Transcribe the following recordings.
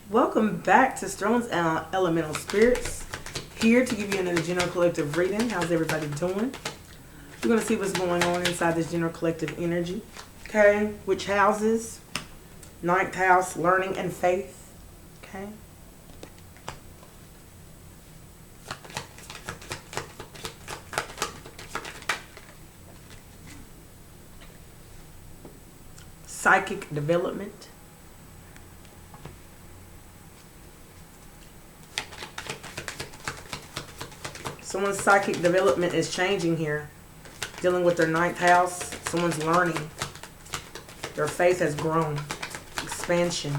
Welcome back to Strong's Elemental Spirits. Here to give you another general collective reading. How's everybody doing? We're going to see what's going on inside this general collective energy. Okay, which houses? Ninth house, learning and faith. Okay. Psychic development. Someone's psychic development is changing here. Dealing with their ninth house. Someone's learning. Their faith has grown. Expansion.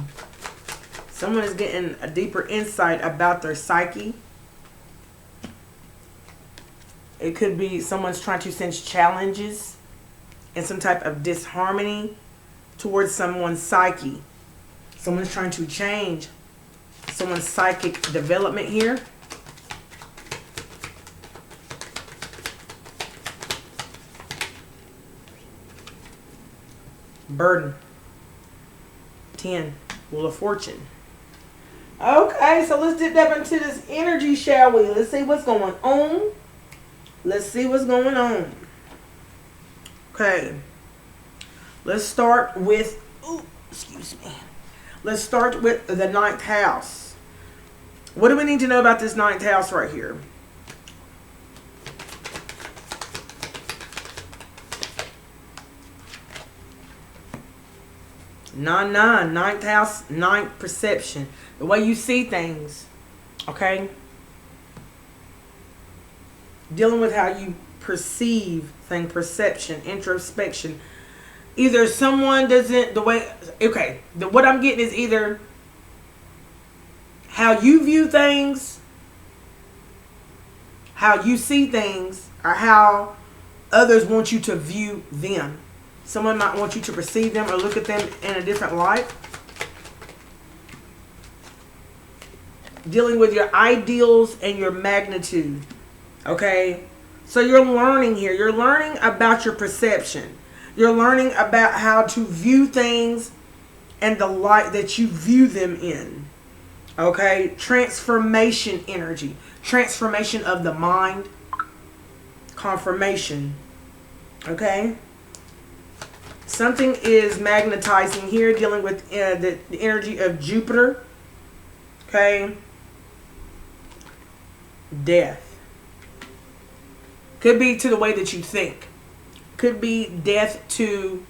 Someone is getting a deeper insight about their psyche. It could be someone's trying to sense challenges and some type of disharmony towards someone's psyche. Someone's trying to change someone's psychic development here. Burden. 10. Wheel of Fortune. Okay, so let's dip up into this energy, shall we? Let's see what's going on. Let's see what's going on. Okay. Let's start with, excuse me. Let's start with the ninth house. What do we need to know about this ninth house right here? Ninth house, ninth perception. The way you see things. Okay? Dealing with how you perceive things, perception, introspection. Either someone doesn't, what I'm getting is either how you view things, how you see things, or how others want you to view them. Someone might want you to perceive them or look at them in a different light. Dealing with your ideals and your magnitude. Okay? So you're learning here. You're learning about your perception. You're learning about how to view things and the light that you view them in. Okay? Transformation energy. Transformation of the mind. Confirmation. Okay? Something is magnetizing here, dealing with the energy of Jupiter. Okay? Death. Could be to the way that you think. Could be death to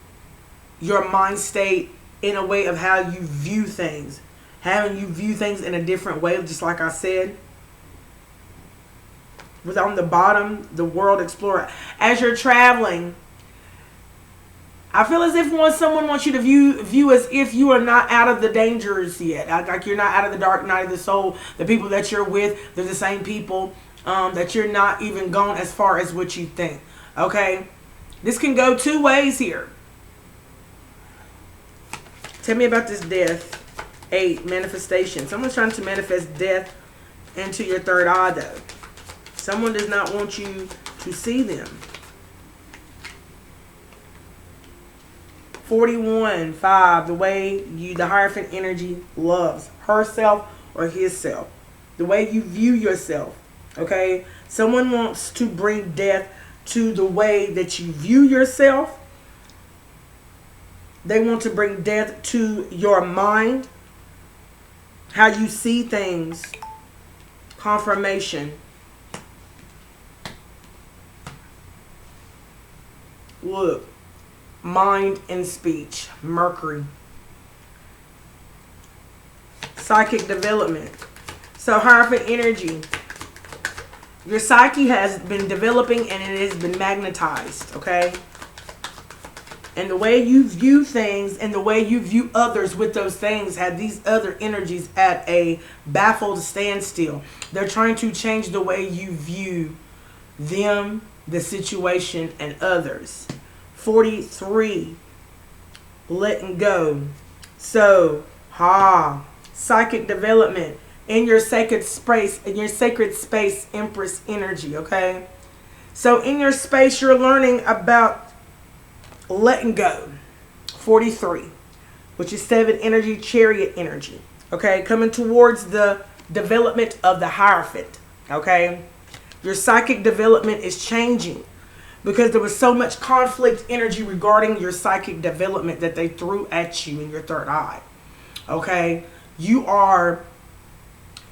your mind state in a way of how you view things. Having you view things in a different way, just like I said. With on the bottom, the world explorer. As you're traveling, I feel as if someone wants you to view as if you are not out of the dangers yet. Like you're not out of the dark night of the soul. The people that you're with, they're the same people. That you're not even gone as far as what you think. Okay? This can go two ways here. Tell me about this death. 8. Manifestation. Someone's trying to manifest death into your third eye, though. Someone does not want you to see them. 41, 5, the way the Hierophant energy loves herself or himself. The way you view yourself. Okay? Someone wants to bring death to the way that you view yourself. They want to bring death to your mind. How you see things. Confirmation. Look. Mind and speech. Mercury. Psychic development. So Hierophant energy. Your psyche has been developing and it has been magnetized. Okay? And the way you view things and the way you view others with those things have these other energies at a baffled standstill. They're trying to change the way you view them, the situation, and others. 43. Letting go. So, psychic development in your sacred space, Empress energy, okay? So in your space, you're learning about letting go. 43, which is 7 energy, Chariot energy. Okay, coming towards the development of the Hierophant. Okay, your psychic development is changing because there was so much conflict energy regarding your psychic development that they threw at you in your third eye. Okay, you are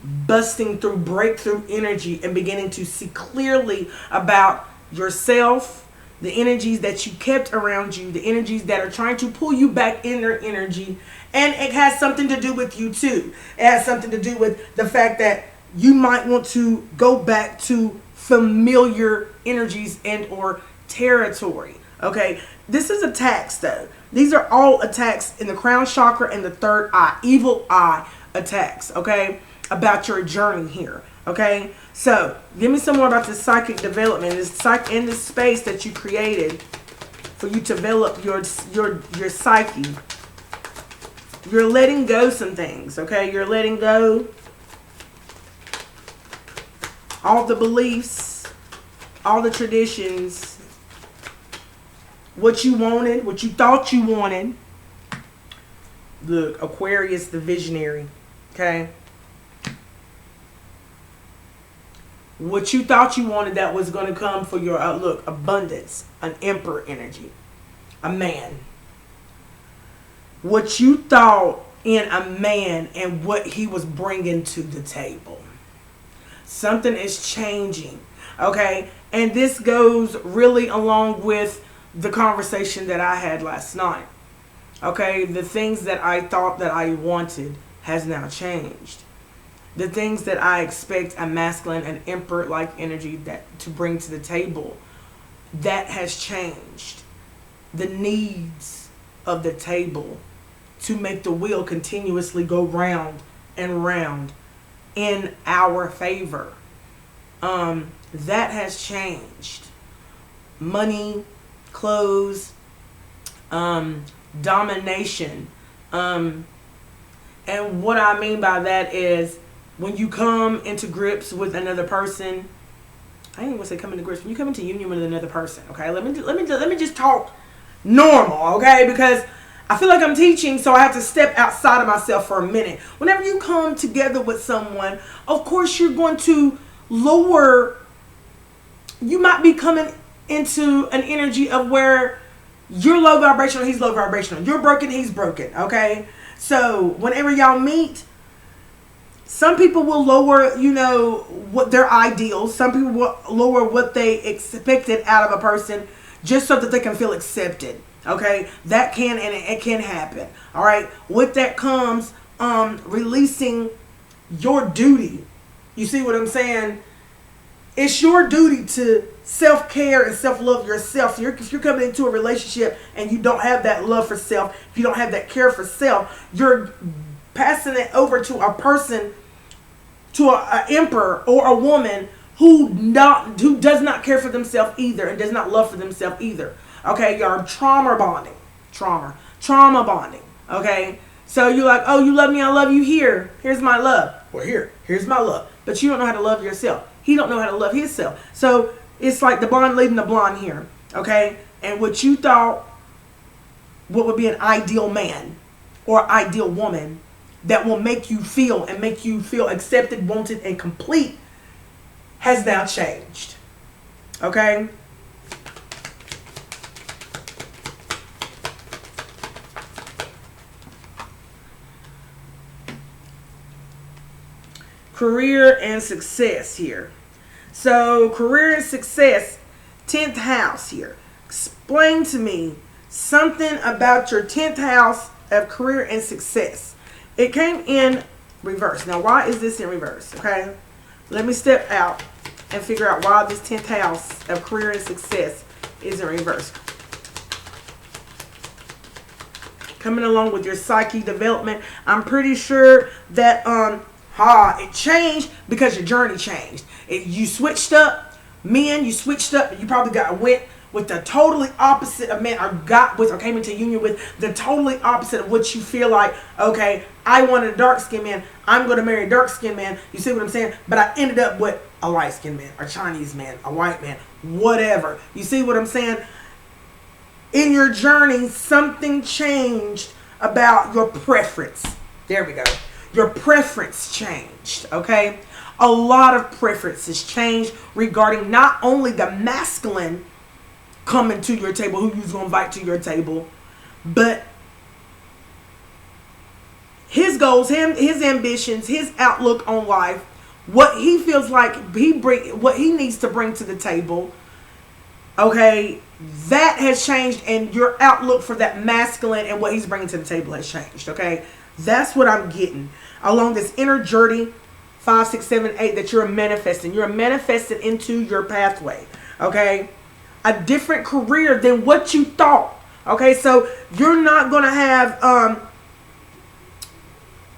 busting through breakthrough energy and beginning to see clearly about yourself, the energies that you kept around you, the energies that are trying to pull you back in their energy. And it has something to do with you too. It has something to do with the fact that you might want to go back to familiar energies and or territory. Okay, this is attacks though. These are all attacks in the crown chakra and the third eye, evil eye attacks. Okay, about your journey here. Okay, so give me some more about this psychic development, in this space that you created for you to develop your psyche. You're letting go some things. Okay, you're letting go all the beliefs, all the traditions, what you wanted, what you thought you wanted. Look, Aquarius, the visionary. Okay. What you thought you wanted that was going to come for your outlook, abundance, an emperor energy, a man. What you thought in a man and what he was bringing to the table. Something is changing, okay? And this goes really along with the conversation that I had last night, okay? The things that I thought that I wanted has now changed. The things that I expect a masculine and emperor-like energy that to bring to the table, that has changed. The needs of the table to make the wheel continuously go round and round in our favor. That has changed. Money, clothes, domination. And what I mean by that is when you come into grips with another person, I ain't gonna say come into grips. When you come into union with another person, okay? Let me just talk normal, okay? Because I feel like I'm teaching, so I have to step outside of myself for a minute. Whenever you come together with someone, of course you're going to lower. You might be coming into an energy of where you're low vibrational, he's low vibrational. You're broken, he's broken, okay? So whenever y'all meet, some people will lower, what their ideals. Some people will lower what they expected out of a person just so that they can feel accepted. Okay, that can and it can happen. All right, with that comes releasing your duty. You see what I'm saying? It's your duty to self-care and self-love yourself. So if you're coming into a relationship and you don't have that love for self, if you don't have that care for self, you're passing it over to a person, to an emperor or a woman who does not care for themselves either and does not love for themselves either. Okay, you're trauma bonding. Trauma bonding. Okay, so you're like, oh, you love me, I love you. Here's my love. Well, here's my love. But you don't know how to love yourself. He don't know how to love himself. So it's like the blonde leading the blonde here. Okay, and what you thought what would be an ideal man or ideal woman that will make you feel accepted, wanted, and complete has now changed. Okay. Career and success here. So career and success, 10th house here. Explain to me something about your 10th house of career and success. It came in reverse. Now, why is this in reverse? Okay, let me step out and figure out why this 10th house of career and success is in reverse. Coming along with your psyche development, I'm pretty sure that it changed because your journey changed. You switched up, men. You switched up. You probably went with the totally opposite of men, or came into union with the totally opposite of what you feel like. Okay, I wanted a dark skinned man. I'm going to marry a dark skinned man. You see what I'm saying? But I ended up with a light skinned man, a Chinese man, a white man, whatever. You see what I'm saying? In your journey, something changed about your preference. There we go. Your preference changed, okay? A lot of preferences changed regarding not only the masculine coming to your table, who you're going to invite to your table, but his goals, his ambitions, his outlook on life, what he feels like what he needs to bring to the table. Okay, that has changed, and your outlook for that masculine and what he's bringing to the table has changed. Okay, that's what I'm getting along this inner journey 5, 6, 7, 8 that you're manifesting. You're manifesting into your pathway. Okay, a different career than what you thought. Okay, so you're not gonna have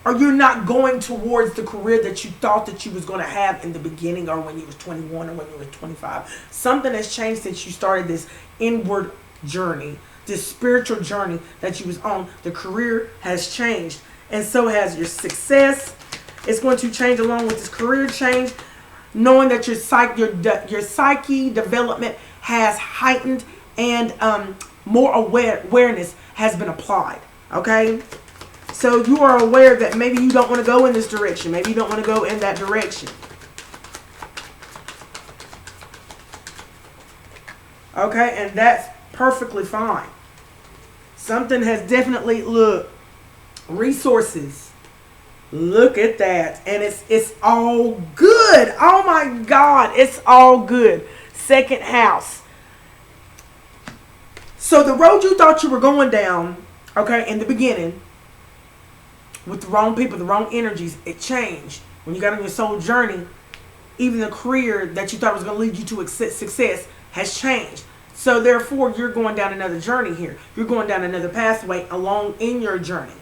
or you're not going towards the career that you thought that you was going to have in the beginning, or when you was 21 or when you was 25. Something has changed since you started this inward journey, this spiritual journey that you was on. The career has changed, and so has your success. It's going to change along with this career change, knowing that your psyche development has heightened, and more awareness has been applied. Okay. So you are aware that maybe you don't want to go in this direction. Maybe you don't want to go in that direction. Okay, and that's perfectly fine. Something has definitely, look, resources. Look at that. And it's all good. Oh my God, it's all good. Second house. So the road you thought you were going down, okay, in the beginning, with the wrong people, the wrong energies, it changed. When you got on your soul journey, even the career that you thought was going to lead you to success has changed. So therefore, you're going down another journey here. You're going down another pathway along in your journey,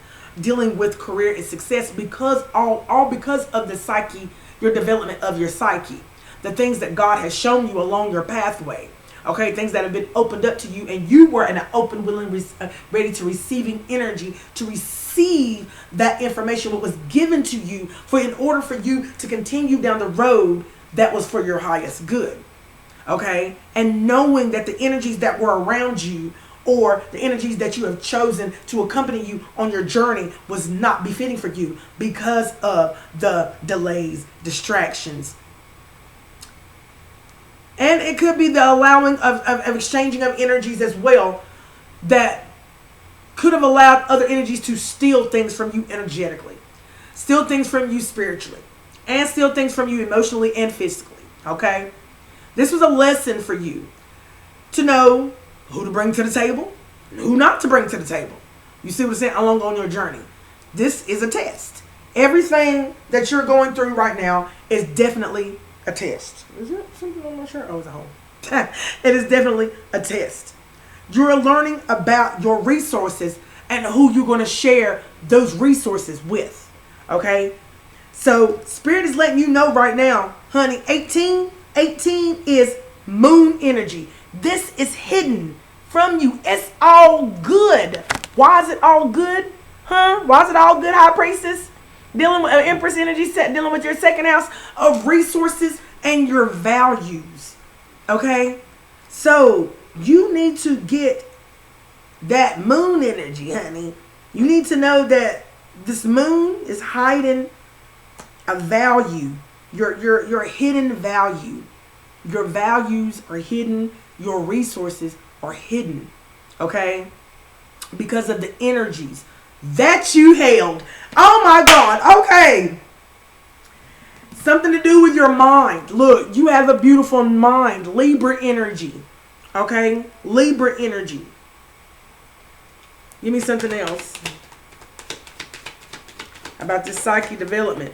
dealing with career and success, because all because of the psyche, your development of your psyche, the things that God has shown you along your pathway. Okay, things that have been opened up to you, and you were in an open, willing, ready to receiving energy to receive that information, what was given to you, in order for you to continue down the road that was for your highest good. Okay, and knowing that the energies that were around you, or the energies that you have chosen to accompany you on your journey, was not befitting for you because of the delays, distractions. And it could be the allowing of exchanging of energies as well, that could have allowed other energies to steal things from you energetically, steal things from you spiritually, and steal things from you emotionally and physically. Okay? This was a lesson for you to know who to bring to the table and who not to bring to the table. You see what I'm saying? Along on your journey. This is a test. Everything that you're going through right now is definitely a test. Is it something on my shirt? Oh, it's a hole. It is definitely a test. You're learning about your resources and who you're going to share those resources with. Okay? So, Spirit is letting you know right now, honey, 18 is moon energy. This is hidden from you. It's all good. Why is it all good? Huh? Why is it all good, High Priestess? Dealing with Empress energy, dealing with your second house of resources and your values. Okay? So, you need to get that moon energy, honey. You need to know that this moon is hiding a value. Your hidden value. Your values are hidden. Your resources are hidden. Okay? Because of the energies that you held. Oh my God. Okay. Something to do with your mind. Look, you have a beautiful mind. Libra energy. Okay? Libra energy. Give me something else about this psyche development.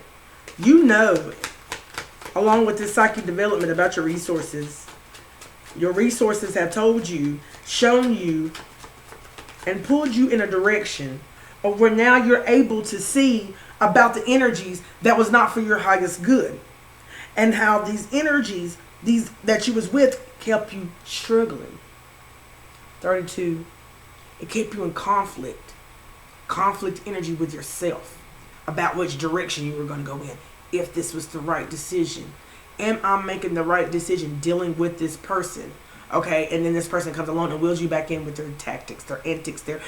You know, along with this psyche development, about your resources. Your resources have told you, shown you, and pulled you in a direction of where now you're able to see about the energies that was not for your highest good, and how these energies, these that you was with, kept you struggling. 32, it kept you in conflict energy with yourself about which direction you were going to go in, if this was the right decision. Am I making the right decision dealing with this person? Okay, and then this person comes along and wheels you back in with their tactics, their antics, their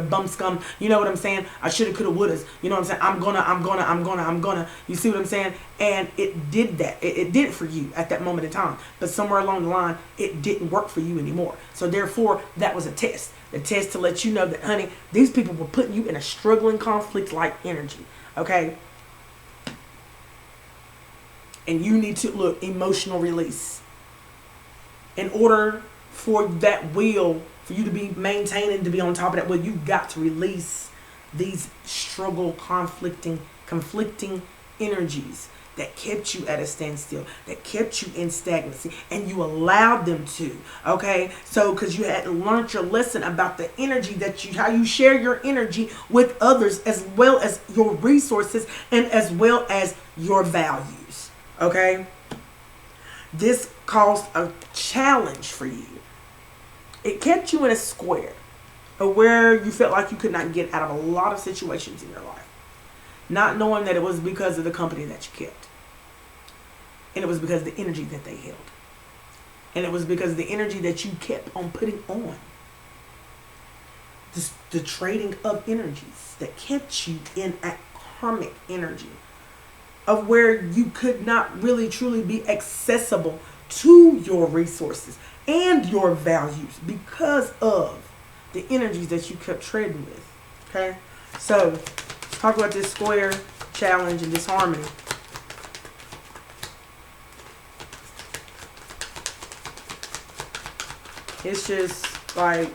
bum scum. You know what I'm saying? I shoulda, coulda, wouldas. You know what I'm saying? I'm gonna. You see what I'm saying? And it did that. It did it for you at that moment in time. But somewhere along the line, it didn't work for you anymore. So therefore, that was a test. The test to let you know that, honey, these people were putting you in a struggling conflict-like energy. Okay? And you need to, look, emotional release. In order for that will, for you to be maintaining, to be on top of that will, you've got to release these conflicting energies that kept you at a standstill, that kept you in stagnancy, and you allowed them to. Okay, so because you had learned your lesson about the energy that how you share your energy with others, as well as your resources and as well as your values. Okay, this caused a challenge for you. It kept you in a square of where you felt like you could not get out of a lot of situations in your life, not knowing that it was because of the company that you kept, and it was because of the energy that they held, and it was because of the energy that you kept on putting on. The trading of energies that kept you in a karmic energy of where you could not really truly be accessible to your resources and your values because of the energies that you kept trading with. Okay, so talk about this square, challenge, and disharmony. It's just like,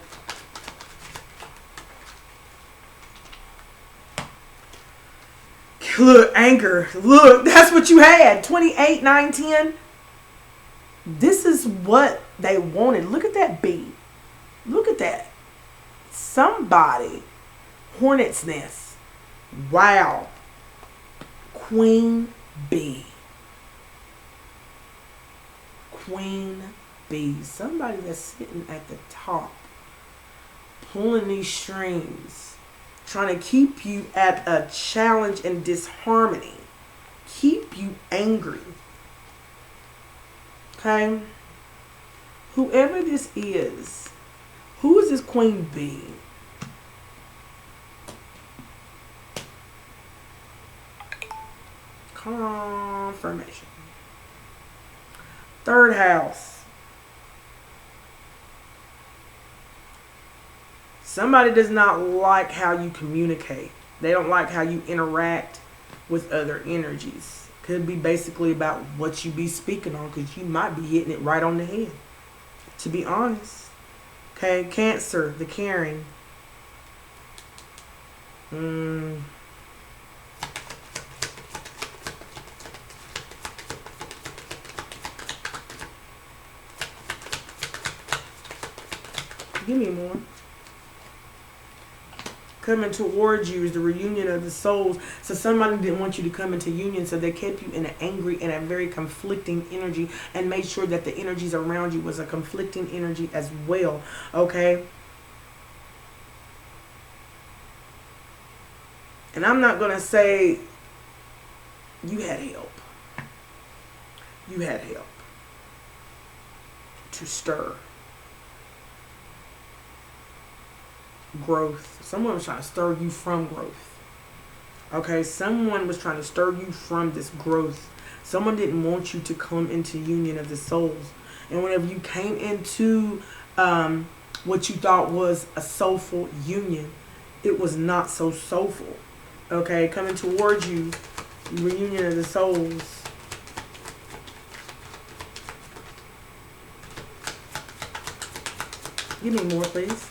look, anger. Look, that's what you had. 28, 9, 10. This is what they wanted. Look at that bee. Look at that. Somebody. Hornet's nest. Wow. Queen bee. Queen bee. Somebody that's sitting at the top, pulling these strings, trying to keep you at a challenge and disharmony, keep you angry. Okay, whoever this is, who is this queen bee? Confirmation. Third house. Somebody does not like how you communicate. They don't like how you interact with other energies. Could be basically about what you be speaking on, because you might be hitting it right on the head, to be honest. Okay, Cancer, the caring. Give me more. Coming towards you is the reunion of the souls. So somebody didn't want you to come into union, so they kept you in an angry and a very conflicting energy, and made sure that the energies around you was a conflicting energy as well. Okay? And I'm not going to say you had help. You had help to stir growth. Someone was trying to stir you from growth. Okay, someone was trying to stir you from this growth. Someone didn't want you to come into union of the souls. And whenever you came into what you thought was a soulful union, it was not so soulful. Okay, coming towards you, reunion of the souls. Give me more, please.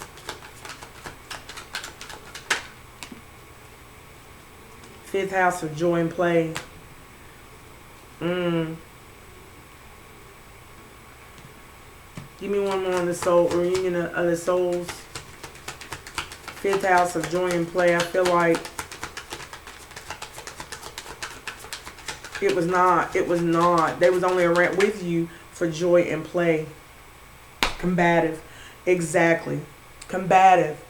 Fifth house of joy and play. Give me one more on the soul, reunion of the souls. Fifth house of joy and play. I feel like it was not. They was only around with you for joy and play. Combative. Exactly. Combative.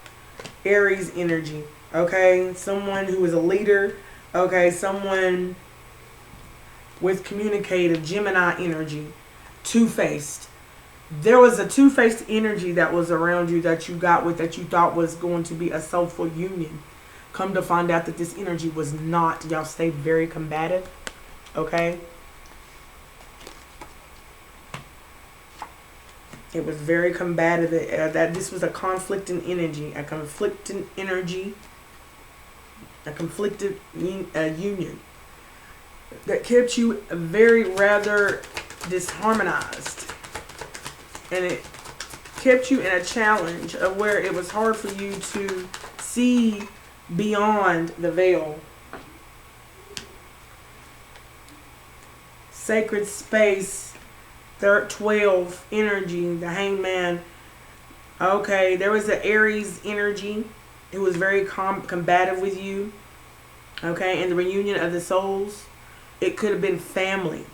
Aries energy. Okay. Someone who is a leader. Okay. Someone with communicative Gemini energy. Two-faced. There was a two-faced energy that was around you that you got with, that you thought was going to be a soulful union. Come to find out that this energy was not. Y'all stayed very combative. Okay? It was very combative. That this was a conflicting energy. A conflicting energy. A conflicted union. That kept you very rather disharmonized. And it kept you in a challenge of where it was hard for you to see beyond the veil. Sacred space, 12 energy, the hangman. Okay, there was an Aries energy. It was very combative with you. Okay, and the reunion of the souls. It could have been family.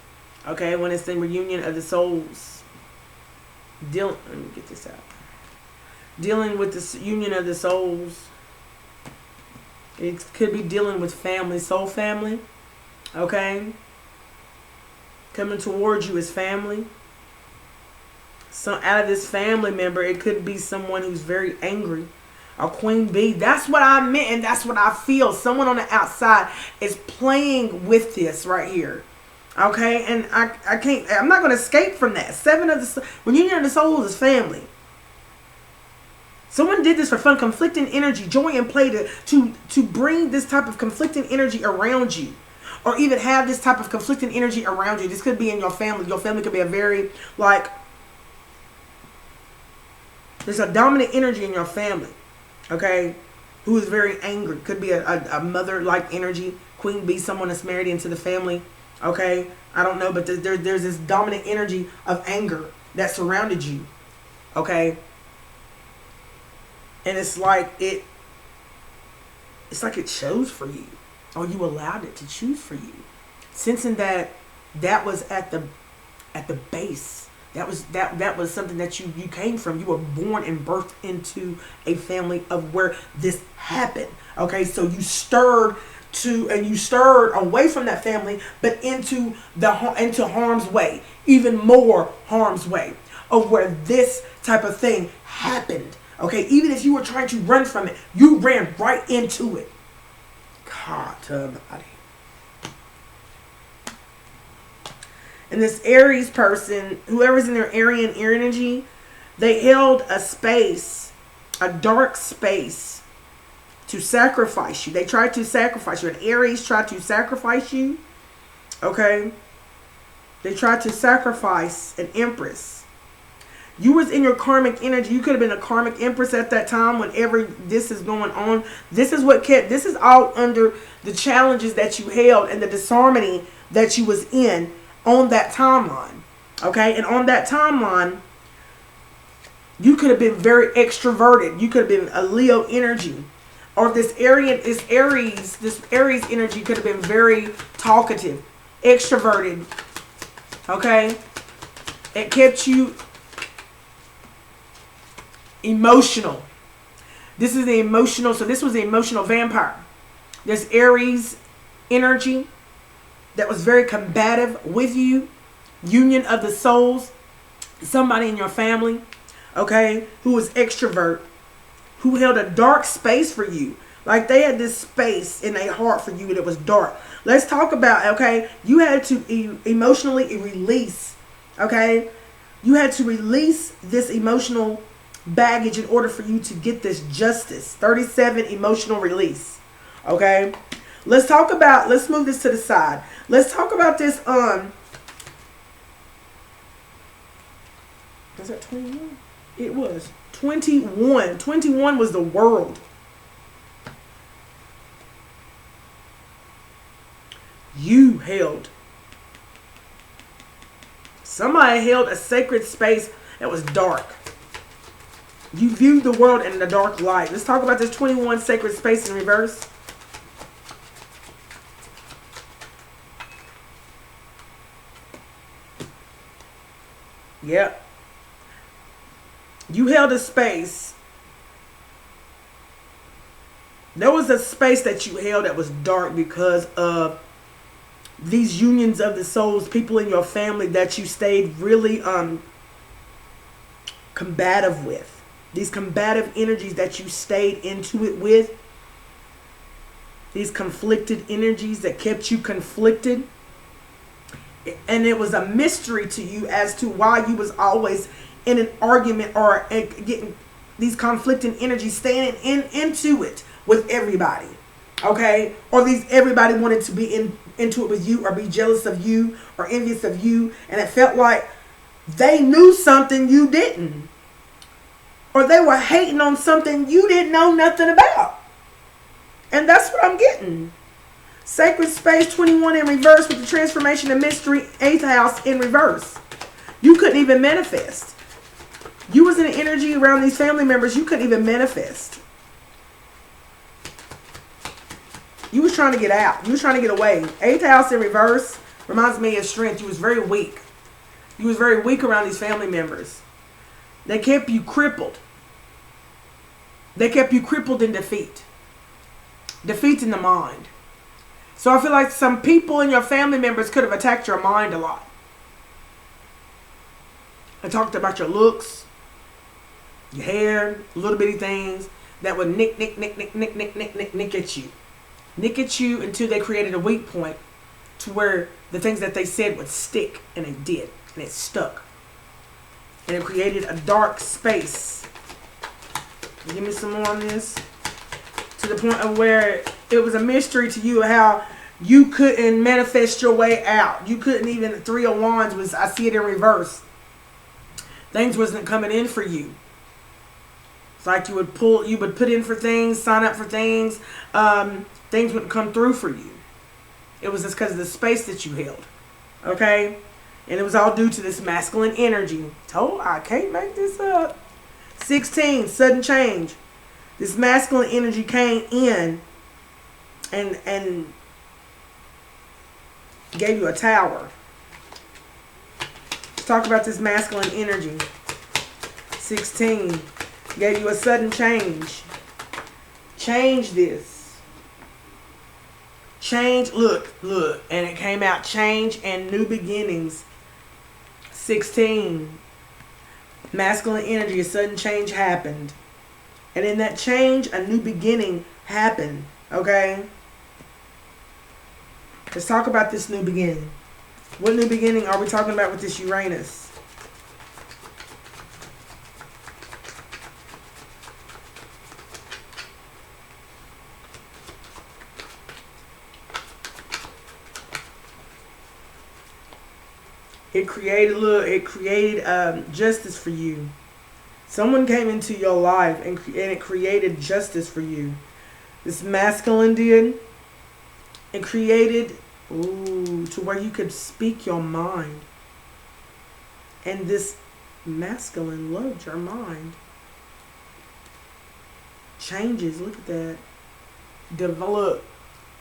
Okay, when it's the reunion of the souls. Let me get this out. Dealing with this union of the souls. It could be dealing with family, soul family. Okay? Coming towards you as family. So out of this family member, it could be someone who's very angry. A queen bee. That's what I meant, and that's what I feel. Someone on the outside is playing with this right here. Okay, and I can't, I'm not going to escape from that. When union of the souls is family. Someone did this for fun. Conflicting energy, joy and play to bring this type of conflicting energy around you. Or even have this type of conflicting energy around you. This could be in your family. Your family could be a very, like, there's a dominant energy in your family. Okay, who is very angry. Could be a mother-like energy. Queen bee, someone that's married into the family. Okay, I don't know, but there's this dominant energy of anger that surrounded you. Okay, and it's like it chose for you, or you allowed it to choose for you, sensing that was at the base. That was something that you came from. You were born and birthed into a family of where this happened. Okay, so you stirred away from that family, but into harm's way, even more harm's way of where this type of thing happened. Okay, even if you were trying to run from it, you ran right into it. God, body. And this Aries person, whoever's in their Aryan energy, they held a space, a dark space, to sacrifice you. They tried to sacrifice you. An Aries tried to sacrifice you. Okay? They tried to sacrifice an Empress. You was in your karmic energy. You could have been a karmic Empress at that time whenever this is going on. This is all under the challenges that you held and the disharmony that you was in on that timeline. Okay? And on that timeline, you could have been very extroverted. You could have been a Leo energy. Or this Aries energy could have been very talkative, extroverted. Okay? It kept you emotional. This is the emotional, so this was the emotional vampire. This Aries energy that was very combative with you. Union of the souls. Somebody in your family, okay, who was extrovert, who held a dark space for you. Like they had this space in their heart for you and it was dark. Let's talk about, okay, you had to emotionally release, okay? You had to release this emotional baggage in order for you to get this justice. 37 emotional release, okay? Let's move this to the side. Let's talk about this, was that 21? It was 21. 21 was the world. Somebody held a sacred space that was dark. You viewed the world in the dark light. Let's talk about this 21 sacred space in reverse. Yep. You held a space. There was a space that you held that was dark because of these unions of the souls, people in your family that you stayed really combative with. These combative energies that you stayed into it with. These conflicted energies that kept you conflicted. And it was a mystery to you as to why you was always in an argument or getting these conflicting energies, staying into it with everybody. Okay? Or everybody wanted to be into it with you, or be jealous of you, or envious of you. And it felt like they knew something you didn't. Or they were hating on something you didn't know nothing about. And that's what I'm getting. Sacred space 21 in reverse with the transformation of mystery 8th house in reverse. You couldn't even manifest. You was in an energy around these family members you couldn't even manifest. You was trying to get out. You was trying to get away. 8th house in reverse reminds me of strength. You was very weak. You was very weak around these family members. They kept you crippled. They kept you crippled in defeat. Defeat in the mind. So I feel like some people in your family members could have attacked your mind a lot. I talked about your looks, your hair, little bitty things that would nick at you. Nick at you until they created a weak point to where the things that they said would stick, and it did, and it stuck. And it created a dark space. Give me some more on this. To the point of where it was a mystery to you how you couldn't manifest your way out. You couldn't even, 3 of Wands was, I see it in reverse. Things wasn't coming in for you. It's like you would put in for things, sign up for things. Things wouldn't come through for you. It was just because of the space that you held. Okay? And it was all due to this masculine energy. I can't make this up. 16, sudden change. This masculine energy came in and gave you a tower. Let's talk about this masculine energy. 16 gave you a sudden change. Change this. Change, look, and it came out change and new beginnings. 16. Masculine energy, a sudden change happened. And in that change, a new beginning happened. Okay? Let's talk about this new beginning. What new beginning are we talking about with this Uranus? It created justice for you. Someone came into your life and it created justice for you. This masculine did. It created to where you could speak your mind. And this masculine loved your mind. Changes, look at that. Develop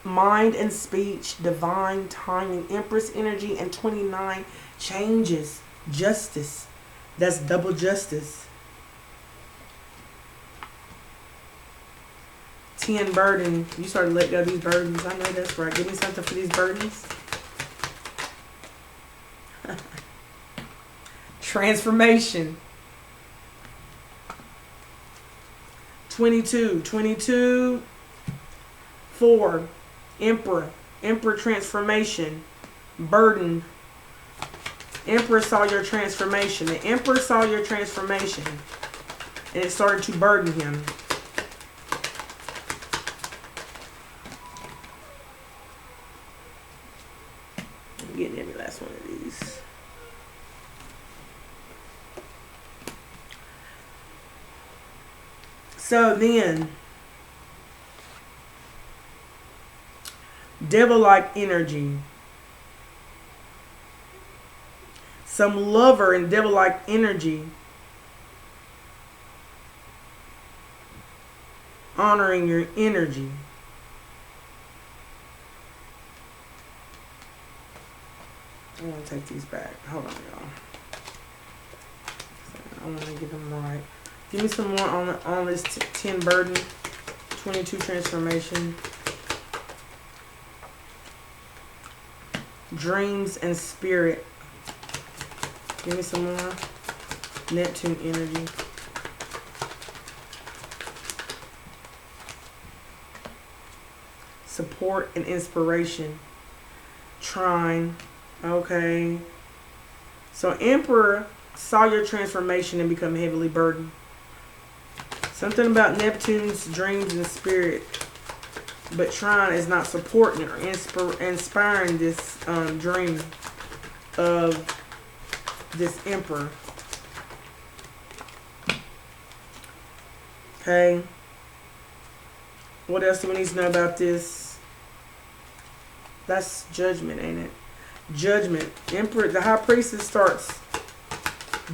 mind and speech, divine timing, Empress energy, and 29 changes. Justice. That's double justice. 10 burden. You started to let go of these burdens. I know that's right. Give me something for these burdens. Transformation. 22. 4. Emperor transformation. Burden. Emperor saw your transformation. The Emperor saw your transformation. And it started to burden him. I'm getting every last one of these. So then, devil-like energy. Some lover and devil-like energy honoring your energy. I want to take these back. Hold on, y'all. I want to get them right. Give me some more on this 10 burden, 22 transformation. Dreams and spirit. Give me some more. Neptune energy. Support and inspiration. Trine. Okay. So Emperor saw your transformation and become heavily burdened. Something about Neptune's dreams and spirit. But Trine is not supporting or inspiring this dream of this Emperor. Okay. What else do we need to know about this? That's judgment, ain't it? Judgment. Emperor, the High Priestess starts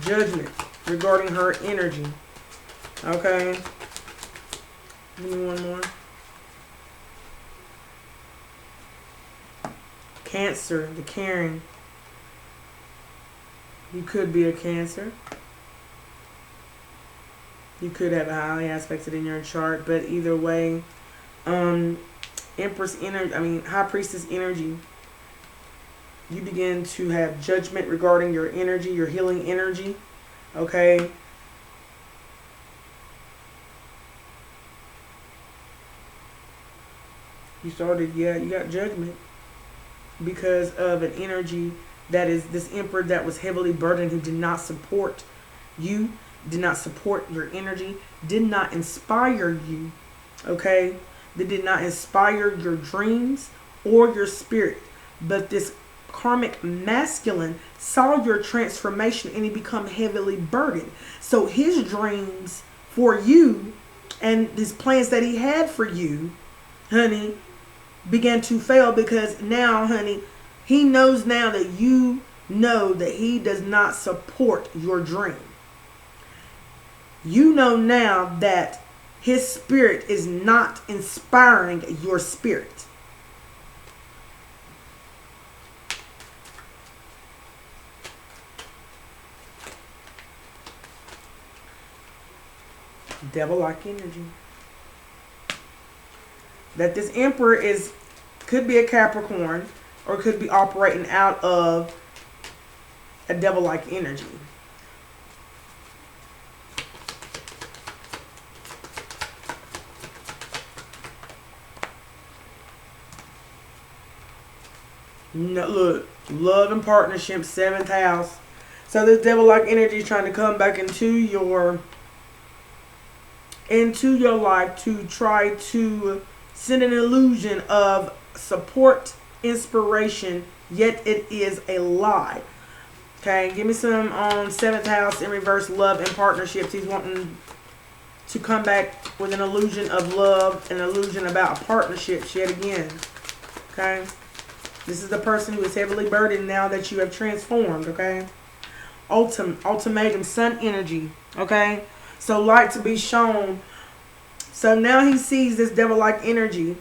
judgment regarding her energy. Okay. Give me one more. Cancer, the caring. You could be a Cancer. You could have highly aspected in your chart, but either way, Empress energy, High Priestess energy, you begin to have judgment regarding your energy, your healing energy. Okay. You started, you got judgment because of an energy that is this Emperor that was heavily burdened, who did not support you, did not support your energy, did not inspire you, okay? They did not inspire your dreams or your spirit. But this karmic masculine saw your transformation and he become heavily burdened. So his dreams for you and his plans that he had for you, honey, began to fail because now, honey, he knows now that you know that he does not support your dream. You know now that his spirit is not inspiring your spirit. Devil-like energy. That this Emperor could be a Capricorn or could be operating out of a devil-like energy. No, look, love and partnership, 7th house. So this devil-like energy is trying to come back into your life to try to send an illusion of support, inspiration, yet it is a lie. Okay, give me some on 7th house in reverse, love and partnerships. He's wanting to come back with an illusion of love, an illusion about partnerships yet again. Okay. This is the person who is heavily burdened now that you have transformed, okay? Ultimatum, sun energy, okay? So light to be shown. So now he sees this devil-like energy,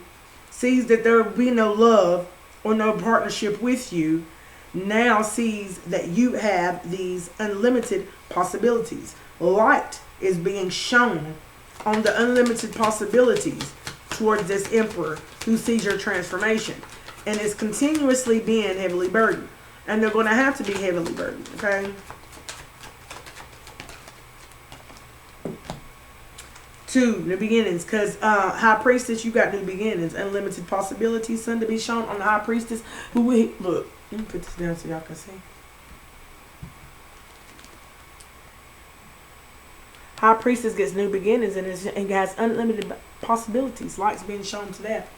sees that there will be no love or no partnership with you, now sees that you have these unlimited possibilities. Light is being shown on the unlimited possibilities towards this Emperor who sees your transformation. And is continuously being heavily burdened. And they're going to have to be heavily burdened, okay? 2, new beginnings. Because High Priestess, you got new beginnings. Unlimited possibilities. Sun to be shown on the High Priestess. Look, let me put this down so y'all can see. High Priestess gets new beginnings and has unlimited possibilities. Light's being shown to that.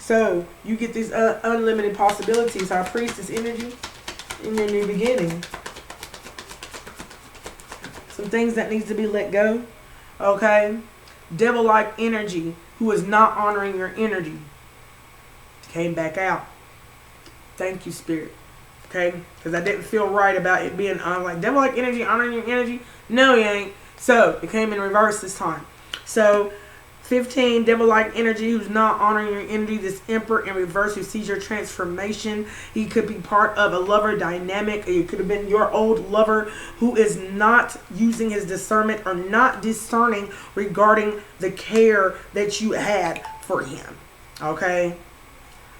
So, you get these unlimited possibilities, High Priestess energy, in your new beginning. Some things that needs to be let go, okay? Devil-like energy, who is not honoring your energy, came back out. Thank you, Spirit, okay? Because I didn't feel right about it being like devil-like energy, honoring your energy. No, you ain't. So, it came in reverse this time. So, 15, devil-like energy, who's not honoring your energy. This Emperor in reverse who sees your transformation. He could be part of a lover dynamic. It could have been your old lover who is not using his discernment or not discerning regarding the care that you had for him. Okay?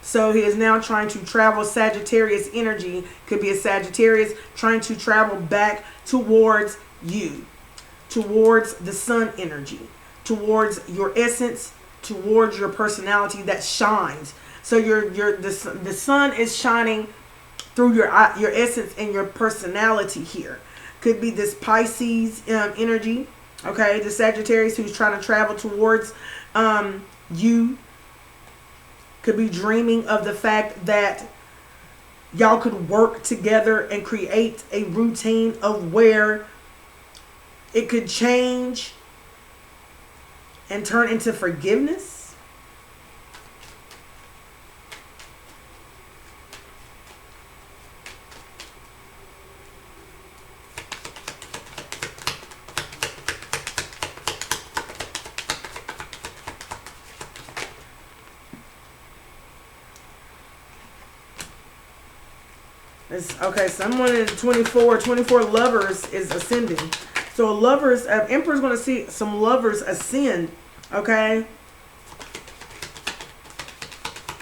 So he is now trying to travel. Sagittarius energy could be a Sagittarius trying to travel back towards you, towards the sun energy, towards your essence, towards your personality that shines. So the sun is shining through your essence and your personality here. Could be this Pisces energy, okay? The Sagittarius who's trying to travel towards you. Could be dreaming of the fact that y'all could work together and create a routine of where it could change and turn into forgiveness. Okay, someone in 24 lovers is ascending. So lovers, Emperor's going to see some lovers ascend, okay?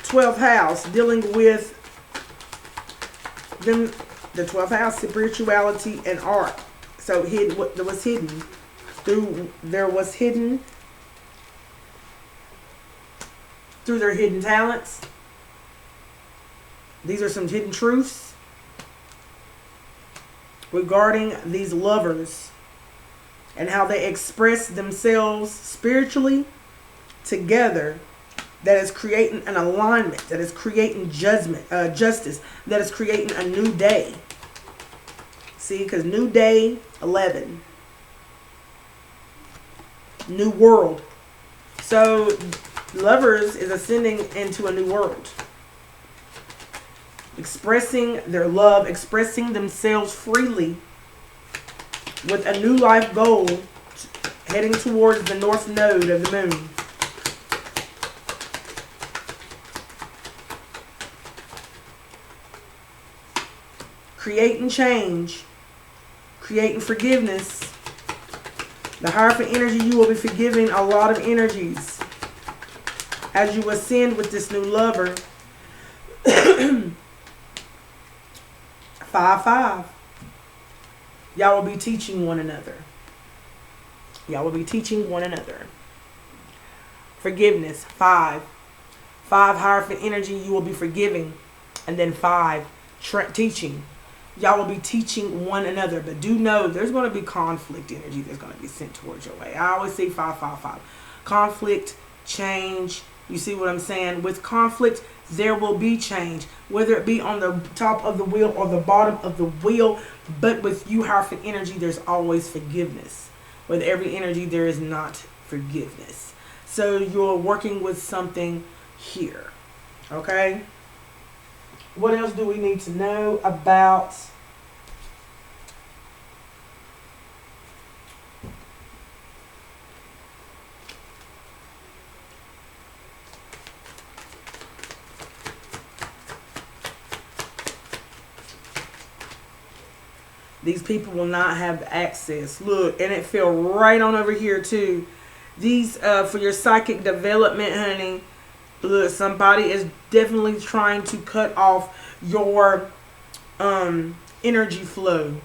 12th house, dealing with them, the 12th house, spirituality and art. So hidden, what was hidden. There was hidden through their hidden talents. These are some hidden truths regarding these lovers and how they express themselves spiritually together, that is creating an alignment, that is creating justice, that is creating a new day. See, because new day, 11. New world. So lovers is ascending into a new world. Expressing their love, expressing themselves freely with a new life goal heading towards the north node of the moon. Creating change, creating forgiveness. The Hierophant energy, you will be forgiving a lot of energies as you ascend with this new lover. 5-5. Y'all will be teaching one another. Y'all will be teaching one another. Forgiveness. 5. 5 Hierophant energy, you will be forgiving. And then 5 teaching. Y'all will be teaching one another. But do know there's going to be conflict energy that's going to be sent towards your way. I always say 5-5-5. Conflict, change. You see what I'm saying? With conflict, there will be change, whether it be on the top of the wheel or the bottom of the wheel. But with you, Hierophant energy, there's always forgiveness. With every energy, there is not forgiveness. So you're working with something here. Okay? What else do we need to know about these people? Will not have access. Look, and it fell right on over here too. These for your psychic development, honey. Look, somebody is definitely trying to cut off your energy flow.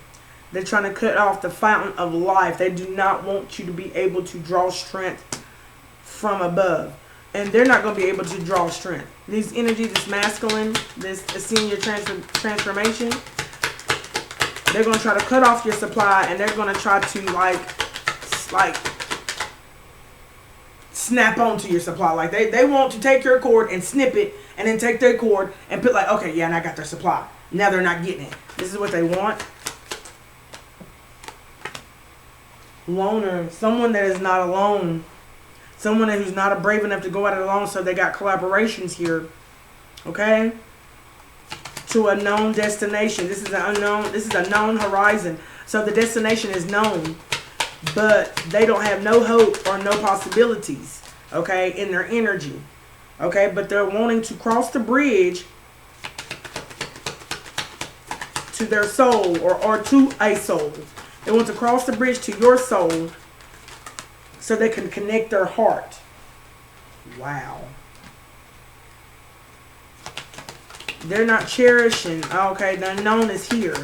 They're trying to cut off the fountain of life. They do not want you to be able to draw strength from above. And they're not going to be able to draw strength. These energies, this masculine, this senior transformation, they're going to try to cut off your supply, and they're going to try to like snap onto your supply. Like they want to take your cord and snip it, and then take their cord and put like, okay, yeah, and I got their supply. Now they're not getting it. This is what they want. Loner, someone that is not alone. Someone who's not brave enough to go out alone, so they got collaborations here. Okay? To a known destination. This is an unknown, this is a known horizon. So the destination is known, but they don't have no hope or no possibilities, okay, in their energy. Okay? But they're wanting to cross the bridge to their soul, or to a soul. They want to cross the bridge to your soul so they can connect their heart. Wow. They're not cherishing. Okay, the unknown is here.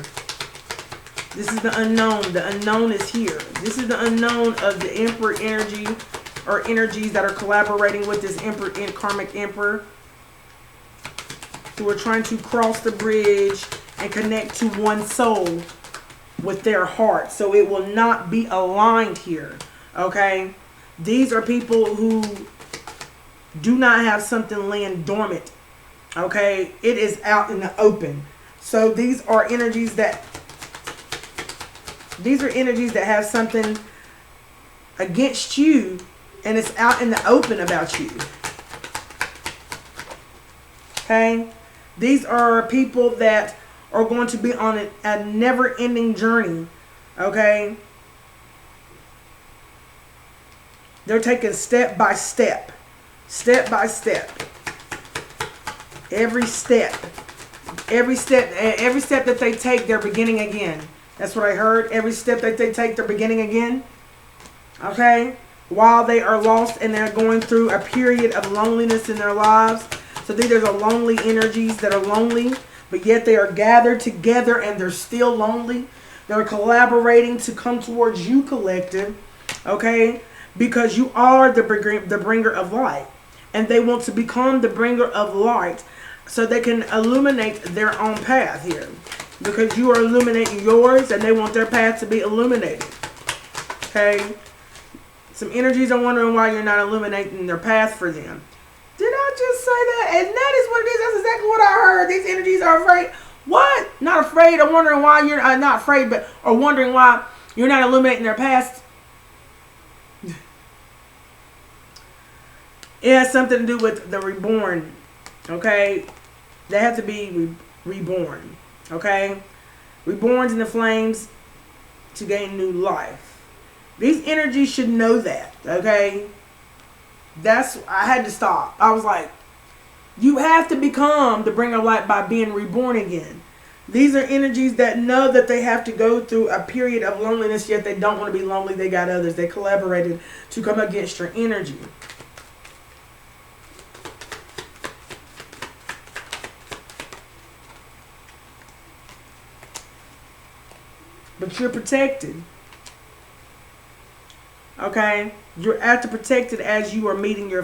This is the unknown. The unknown is here. This is the unknown of the Emperor energy, or energies that are collaborating with this Emperor, Karmic Emperor, who are trying to cross the bridge and connect to one soul with their heart. So it will not be aligned here. Okay? These are people who do not have something laying dormant. Okay? It is out in the open. So these are energies that have something against you, and it's out in the open about you. Okay? These are people that are going to be on a never-ending journey. Okay? They're taking step by step. Step by step. Every step that they take, they're beginning again. That's what I heard. Every step that they take, they're beginning again. Okay? While they are lost and they're going through a period of loneliness in their lives. So these are lonely energies that are lonely, but yet they are gathered together and they're still lonely. They're collaborating to come towards you, collective. Okay? Because you are the bringer of light. And they want to become the bringer of light so they can illuminate their own path here. Because you are illuminating yours and they want their path to be illuminated. Okay? Some energies are wondering why you're not illuminating their path for them. Did I just say that? And that is what it is. That's exactly what I heard. These energies are afraid. What? Not afraid, or wondering why you're not afraid, but or wondering why you're not illuminating their past. It has something to do with the reborn. Okay? They have to be reborn. Okay? Reborn in the flames to gain new life. These energies should know that. Okay? I had to stop. I was like, you have to become the bringer of light by being reborn again. These are energies that know that they have to go through a period of loneliness, yet they don't want to be lonely. They got others. They collaborated to come against your energy. But you're protected. Okay? You're after protected as you are meeting your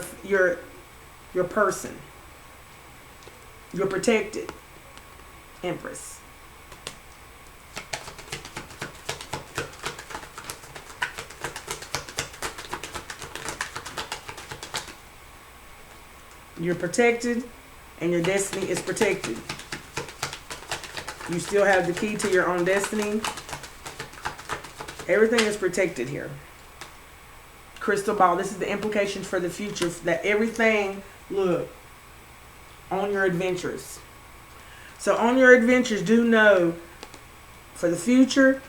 person. You're protected, Empress. You're protected, and your destiny is protected. You still have the key to your own destiny. Everything is protected here. Crystal ball. This is the implications for the future. That everything, look, on your adventures. So on your adventures, do know for the future,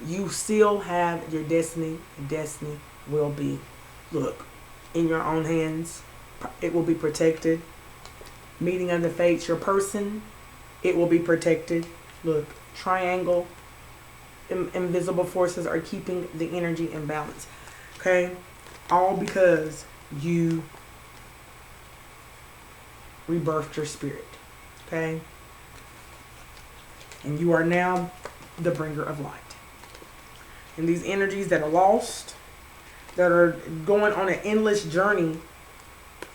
you still have your destiny. And destiny will be, look, in your own hands. It will be protected. Meeting of the fates, your person, it will be protected. Look, triangle. Invisible forces are keeping the energy in balance. Okay? All because you rebirthed your spirit. Okay? And you are now the bringer of light. And these energies that are lost, that are going on an endless journey,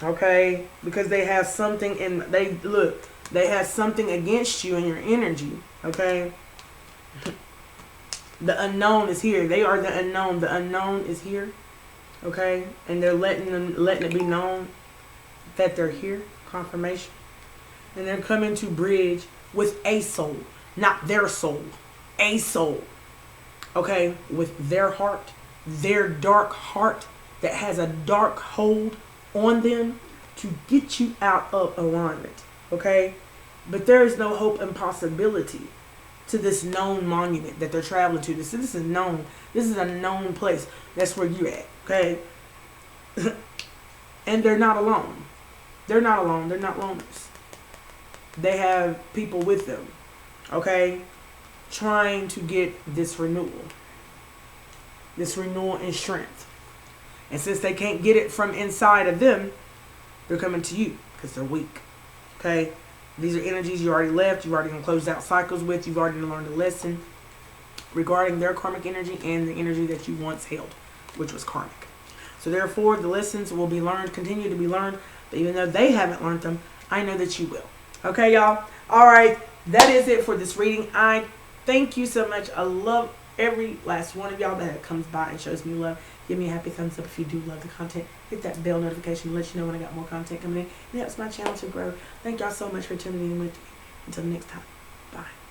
okay? Because they have something they have something against you and your energy, okay? The unknown is here. They are the unknown. The unknown is here. Okay? And they're letting it be known that they're here. Confirmation. And they're coming to bridge with a soul. Not their soul. A soul. Okay? With their heart. Their dark heart that has a dark hold on them to get you out of alignment. Okay? But there is no hope and possibility to this known monument that they're traveling to. This is known. This is a known place. That's where you're at. Okay? And they're not alone. They're not alone. They're not loners. They have people with them. Okay? Trying to get this renewal. This renewal in strength. And since they can't get it from inside of them, they're coming to you because they're weak. Okay? These are energies you already left, you've already closed out cycles with, you've already learned a lesson regarding their karmic energy and the energy that you once held, which was karmic. So therefore, the lessons will be learned, continue to be learned, but even though they haven't learned them, I know that you will. Okay, y'all? All right, that is it for this reading. I thank you so much. I love every last one of y'all that comes by and shows me love. Give me a happy thumbs up if you do love the content. Hit that bell notification to let you know when I got more content coming in. It helps my channel to grow. Thank y'all so much for tuning in with me. Until next time, bye.